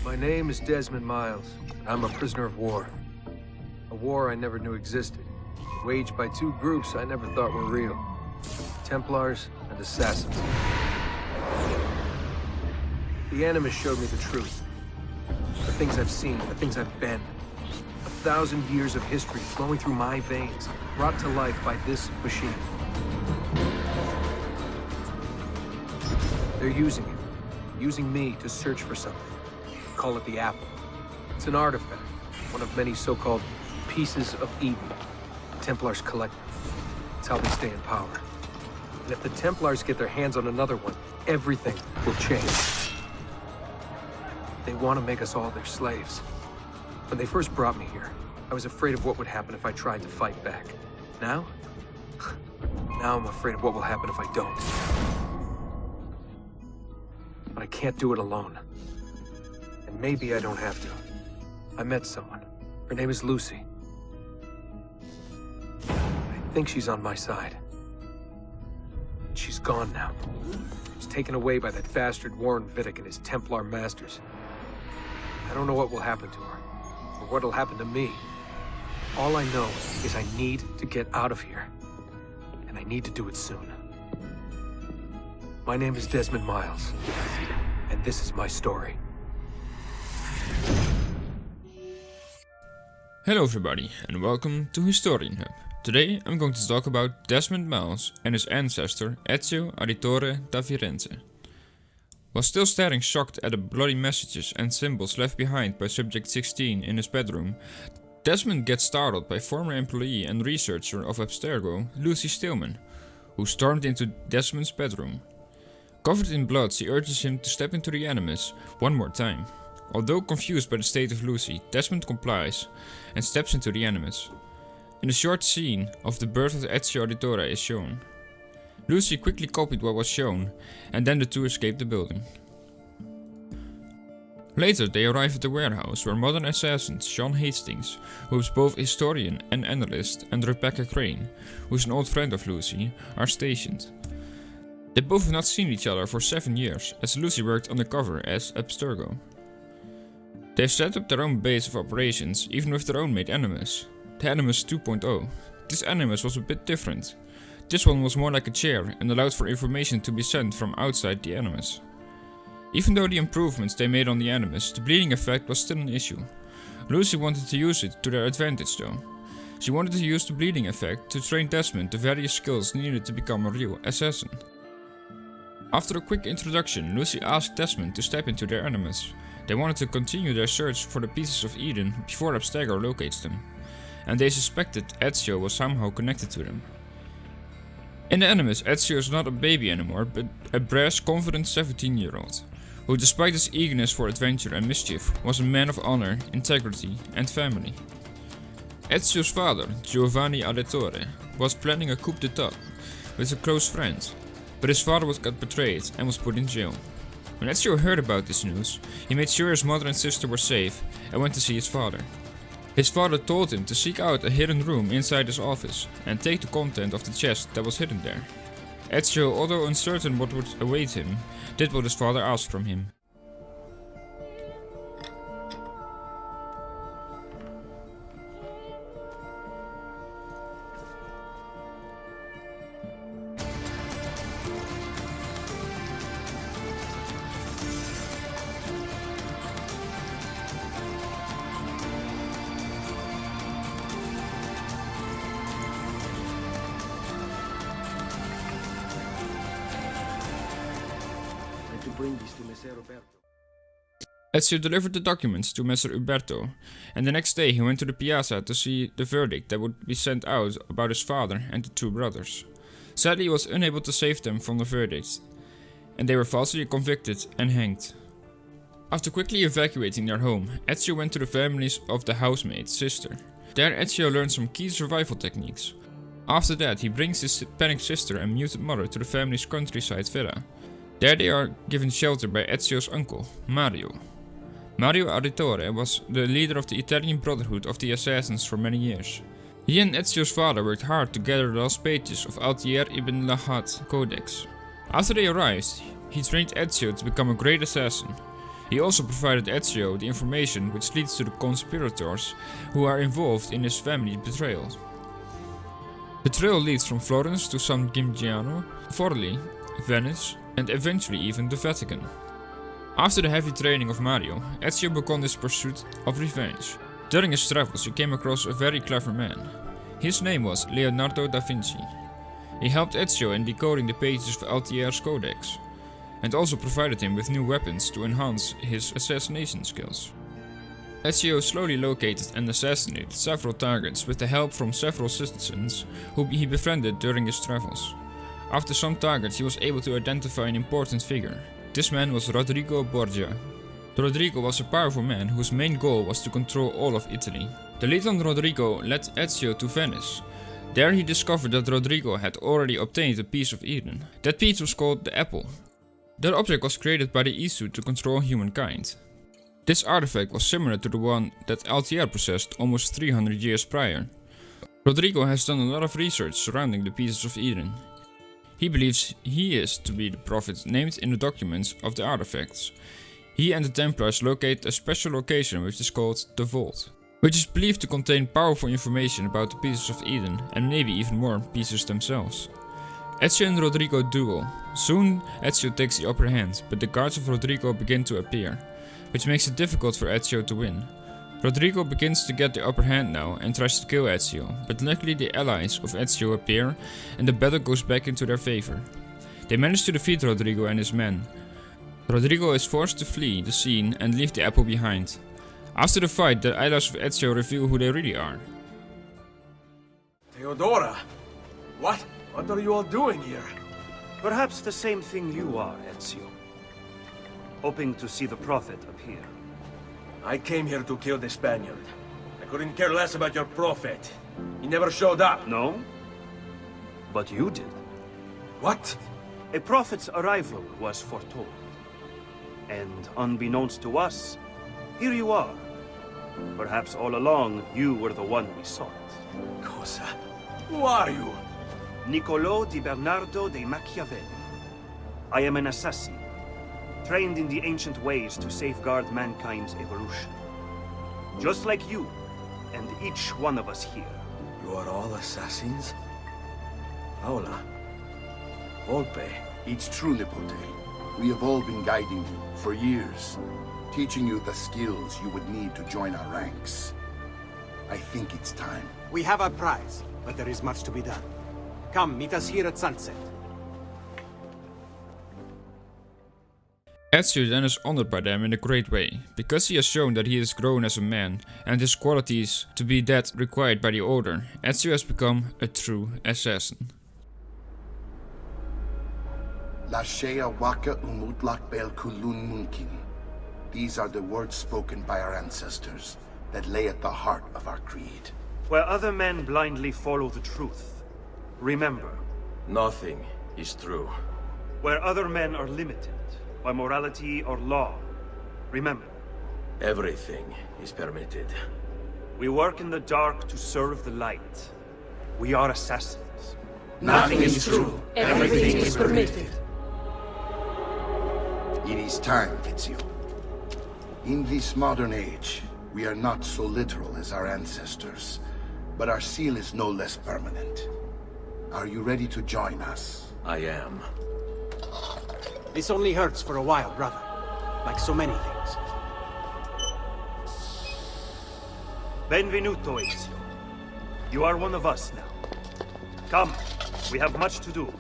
My name is Desmond Miles. I'm a prisoner of war. A war I never knew existed, waged by two groups I never thought were real. Templars and Assassins. The Animus showed me the truth. The things I've seen, the things I've been. 1,000 years of history flowing through my veins, brought to life by this machine. They're using it. Using me to search for something. Call it the Apple. It's an artifact, one of many so-called pieces of Eden. The Templars collect them. It's how they stay in power. And if the Templars get their hands on another one, everything will change. They want to make us all their slaves. When they first brought me here, I was afraid of what would happen if I tried to fight back. Now? Now I'm afraid of what will happen if I don't. But I can't do it alone. And maybe I don't have to. I met someone. Her name is Lucy. I think she's on my side. She's gone now. She's taken away by that bastard Warren Vidic and his Templar masters. I don't know what will happen to her, or what'll happen to me. All I know is I need to get out of here. And I need to do it soon. My name is Desmond Miles, and this is my story. Hello everybody and welcome to Historian Hub. Today I'm going to talk about Desmond Miles and his ancestor Ezio Auditore da Firenze. While still staring shocked at the bloody messages and symbols left behind by Subject 16 in his bedroom, Desmond gets startled by former employee and researcher of Abstergo, Lucy Stillman, who stormed into Desmond's bedroom. Covered in blood, she urges him to step into the Animus one more time. Although confused by the state of Lucy, Desmond complies and steps into the Animus. In a short scene of the birth of Ezio Auditore is shown. Lucy quickly copied what was shown, and then the two escape the building. Later they arrive at the warehouse where modern assassins Sean Hastings, who is both historian and analyst, and Rebecca Crane, who is an old friend of Lucy, are stationed. They both have not seen each other for 7 years, as Lucy worked undercover as Abstergo. They've set up their own base of operations, even with their own made Animus, the Animus 2.0. This Animus was a bit different. This one was more like a chair and allowed for information to be sent from outside the Animus. Even though the improvements they made on the Animus, the bleeding effect was still an issue. Lucy wanted to use it to their advantage though. She wanted to use the bleeding effect to train Desmond the various skills needed to become a real assassin. After a quick introduction, Lucy asked Desmond to step into their Animus. They wanted to continue their search for the pieces of Eden before Abstergo locates them, and they suspected Ezio was somehow connected to them. In the Animus, Ezio is not a baby anymore, but a brash, confident 17-year-old, who despite his eagerness for adventure and mischief, was a man of honor, integrity and family. Ezio's father, Giovanni Auditore, was planning a coup d'etat with a close friend, but his father got betrayed and was put in jail. When Ezio heard about this news, he made sure his mother and sister were safe and went to see his father. His father told him to seek out a hidden room inside his office and take the content of the chest that was hidden there. Ezio, although uncertain what would await him, did what his father asked from him. Ezio delivered the documents to Messer Uberto, and the next day he went to the piazza to see the verdict that would be sent out about his father and the two brothers. Sadly, he was unable to save them from the verdict, and they were falsely convicted and hanged. After quickly evacuating their home, Ezio went to the families of the housemaid's sister. There Ezio learned some key survival techniques. After that, he brings his panicked sister and muted mother to the family's countryside villa. There they are given shelter by Ezio's uncle, Mario. Mario Auditore was the leader of the Italian Brotherhood of the Assassins for many years. He and Ezio's father worked hard to gather the last pages of Altair ibn Lahad Codex. After they arrived, he trained Ezio to become a great assassin. He also provided Ezio the information which leads to the conspirators who are involved in his family's betrayal. The trail leads from Florence to San Gimignano, Forlì, Venice, and eventually even the Vatican. After the heavy training of Mario, Ezio began his pursuit of revenge. During his travels he came across a very clever man. His name was Leonardo da Vinci. He helped Ezio in decoding the pages of Altiere's codex, and also provided him with new weapons to enhance his assassination skills. Ezio slowly located and assassinated several targets with the help from several citizens who he befriended during his travels. After some targets he was able to identify an important figure. This man was Rodrigo Borgia. Rodrigo was a powerful man whose main goal was to control all of Italy. The lead on Rodrigo led Ezio to Venice. There he discovered that Rodrigo had already obtained a piece of Eden. That piece was called the Apple. That object was created by the Isu to control humankind. This artifact was similar to the one that Altiere possessed almost 300 years prior. Rodrigo has done a lot of research surrounding the pieces of Eden. He believes he is to be the prophet named in the documents of the artifacts. He and the Templars locate a special location which is called the Vault, which is believed to contain powerful information about the pieces of Eden and maybe even more pieces themselves. Ezio and Rodrigo duel. Soon Ezio takes the upper hand, but the guards of Rodrigo begin to appear, which makes it difficult for Ezio to win. Rodrigo begins to get the upper hand now and tries to kill Ezio, but luckily the allies of Ezio appear and the battle goes back into their favor. They manage to defeat Rodrigo and his men. Rodrigo is forced to flee the scene and leave the apple behind. After the fight, the allies of Ezio reveal who they really are. Theodora! What? What are you all doing here? Perhaps the same thing you are, Ezio. Hoping to see the prophet appear. I came here to kill the Spaniard. I couldn't care less about your prophet. He never showed up. No? But you did. What? A prophet's arrival was foretold. And unbeknownst to us, here you are. Perhaps all along, you were the one we sought. Cosa? Who are you? Niccolò di Bernardo de Machiavelli. I am an assassin, trained in the ancient ways to safeguard mankind's evolution. Just like you, and each one of us here. You are all assassins? Paola. Volpe. It's true, Nipote. We have all been guiding you for years, teaching you the skills you would need to join our ranks. I think it's time. We have our prize, but there is much to be done. Come, meet us here at sunset. Ezio then is honored by them in a great way, because he has shown that he has grown as a man, and his qualities to be that required by the order. Ezio has become a true assassin. La shea waka umutlak bel kulun munkin. These are the words spoken by our ancestors that lay at the heart of our creed. Where other men blindly follow the truth, remember. Nothing is true. Where other men are limited by morality or law, remember. Everything is permitted. We work in the dark to serve the light. We are assassins. Nothing is true. Everything is permitted. It is time, Ezio. In this modern age, we are not so literal as our ancestors, but our seal is no less permanent. Are you ready to join us? I am. This only hurts for a while, brother. Like so many things. Benvenuto, Ezio. You are one of us now. Come, we have much to do.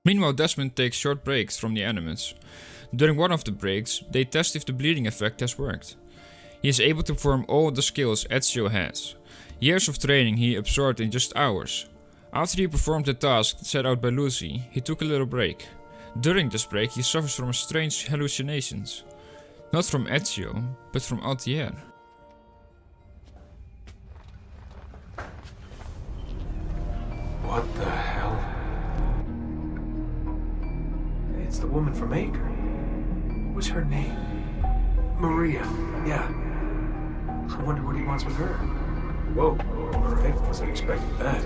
Meanwhile, Desmond takes short breaks from the enemies. During one of the breaks, they test if the bleeding effect has worked. He is able to perform all the skills Ezio has. Years of training he absorbed in just hours. After he performed the task set out by Lucy, he took a little break. During this break he suffers from strange hallucinations. Not from Ezio, but from Altiere. What the hell? It's the woman from Acre. What's her name? Maria, yeah. I wonder what he wants with her. Whoa, alright, wasn't expecting that.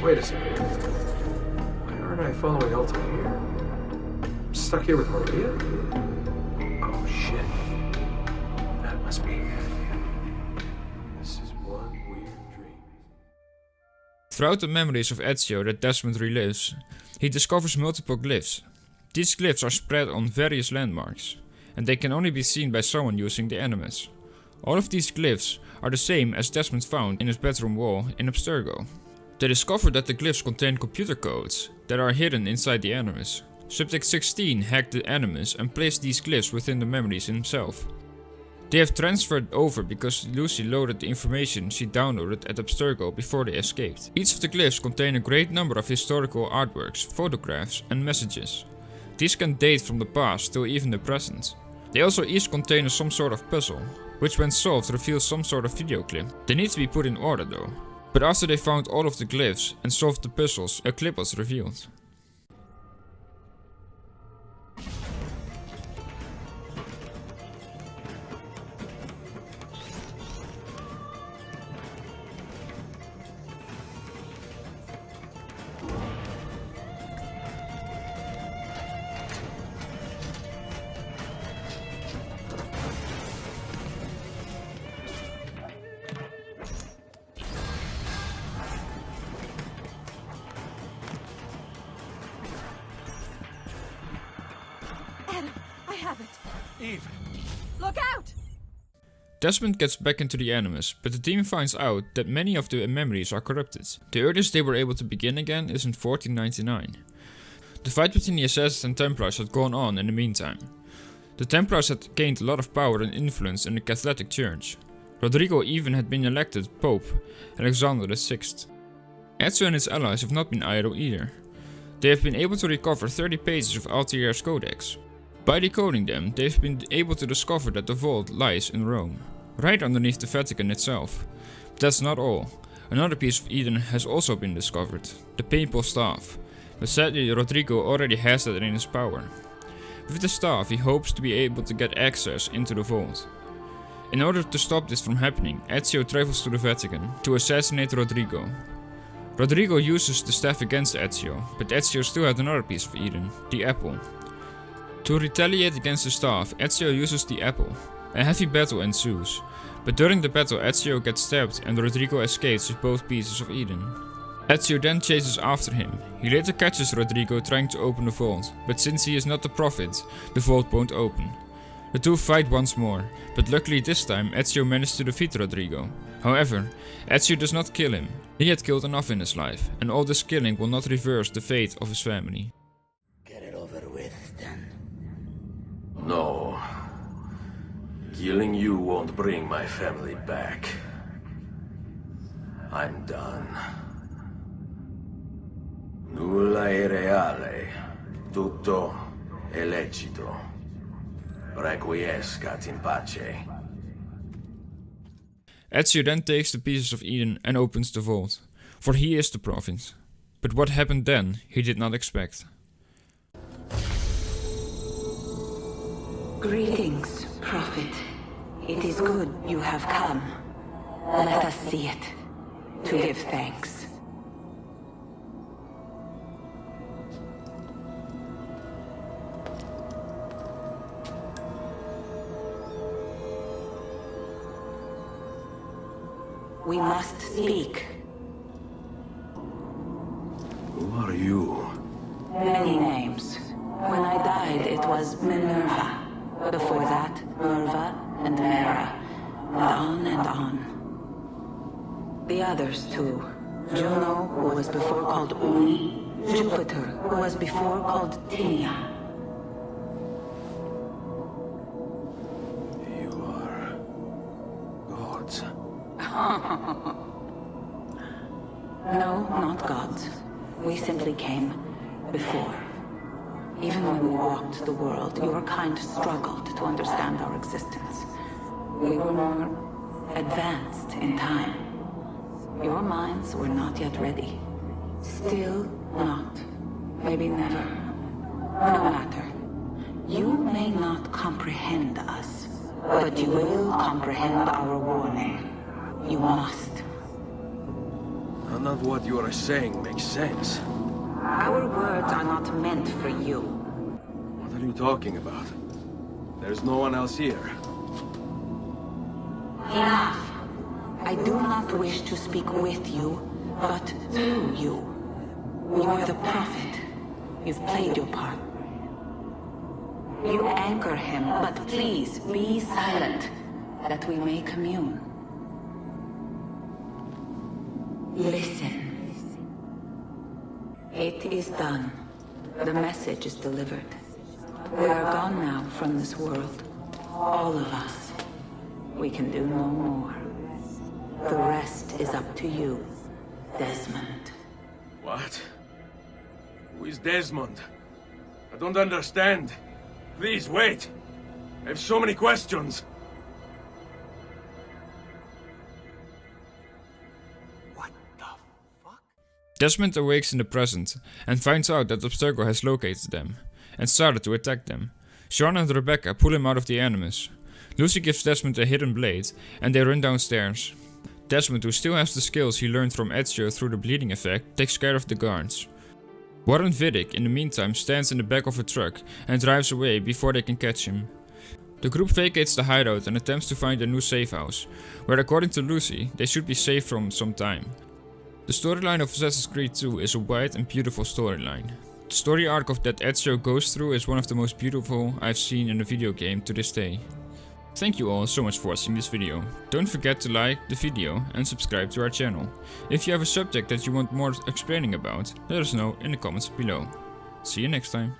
Wait a second. Why aren't I following Alta here? I'm stuck here with Maria? Oh shit. That must be it. This is one weird dream. Throughout the memories of Ezio that Desmond relives, he discovers multiple glyphs. These glyphs are spread on various landmarks, and they can only be seen by someone using the Animus. All of these glyphs are the same as Desmond found in his bedroom wall in Abstergo. They discover that the glyphs contain computer codes that are hidden inside the Animus. Subject 16 hacked the Animus and placed these glyphs within the memories himself. They have transferred over because Lucy loaded the information she downloaded at Abstergo before they escaped. Each of the glyphs contain a great number of historical artworks, photographs and messages. These can date from the past till even the present. They also each contain some sort of puzzle, which when solved reveals some sort of video clip. They need to be put in order though. But after they found all of the glyphs and solved the puzzles, a clip was revealed. Eve! Look out! Desmond gets back into the Animus, but the team finds out that many of the memories are corrupted. The earliest they were able to begin again is in 1499. The fight between the Assassins and Templars had gone on in the meantime. The Templars had gained a lot of power and influence in the Catholic Church. Rodrigo even had been elected Pope Alexander VI. Ezio and his allies have not been idle either. They have been able to recover 30 pages of Altier's Codex. By decoding them, they've been able to discover that the vault lies in Rome, right underneath the Vatican itself. But that's not all. Another piece of Eden has also been discovered, the Papal Staff, but sadly Rodrigo already has that in his power. With the staff he hopes to be able to get access into the vault. In order to stop this from happening, Ezio travels to the Vatican to assassinate Rodrigo. Rodrigo uses the staff against Ezio, but Ezio still had another piece of Eden, the apple. To retaliate against the staff, Ezio uses the apple. A heavy battle ensues, but during the battle Ezio gets stabbed and Rodrigo escapes with both pieces of Eden. Ezio then chases after him. He later catches Rodrigo trying to open the vault, but since he is not the prophet, the vault won't open. The two fight once more, but luckily this time Ezio managed to defeat Rodrigo. However, Ezio does not kill him. He had killed enough in his life, and all this killing will not reverse the fate of his family. Get it over with, then. No. Killing you won't bring my family back. I'm done. Nulla è reale. Tutto è lecito. Requiescat in pace. Ezio then takes the pieces of Eden and opens the vault, for he is the prophet. But what happened then, he did not expect. Greetings, Prophet. It is good you have come. Let us see it, to give thanks. We must speak. Who are you? Many names. When I died, it was Minerva. Before that, Merva and Mera. And on and on. The others, too. Juno, who was before called Uni. Jupiter, who was before called Tinia. You are... gods. No, not gods. We simply came before. Even when we walked the world, your kind struggled to understand our existence. We were more advanced in time. Your minds were not yet ready. Still not. Maybe never. No matter. You may not comprehend us, but you will comprehend our warning. You must. None of what you are saying makes sense. Our words are not meant for you. What are you talking about? There's no one else here. Enough. I do not wish to speak with you, but through you. You are the prophet. You've played your part. You anchor him, but please be silent, that we may commune. Listen. It is done. The message is delivered. We are gone now from this world. All of us. We can do no more. The rest is up to you, Desmond. What? Who is Desmond? I don't understand. Please, wait. I have so many questions. Desmond awakes in the present and finds out that Abstergo has located them and started to attack them. Sean and Rebecca pull him out of the Animus. Lucy gives Desmond a hidden blade and they run downstairs. Desmond, who still has the skills he learned from Ezio through the bleeding effect, takes care of the guards. Warren Vidic, in the meantime, stands in the back of a truck and drives away before they can catch him. The group vacates the hideout and attempts to find a new safe house, where according to Lucy, they should be safe from some time. The storyline of Assassin's Creed 2 is a wide and beautiful storyline. The story arc of that Ezio goes through is one of the most beautiful I've seen in a video game to this day. Thank you all so much for watching this video. Don't forget to like the video and subscribe to our channel. If you have a subject that you want more explaining about, let us know in the comments below. See you next time.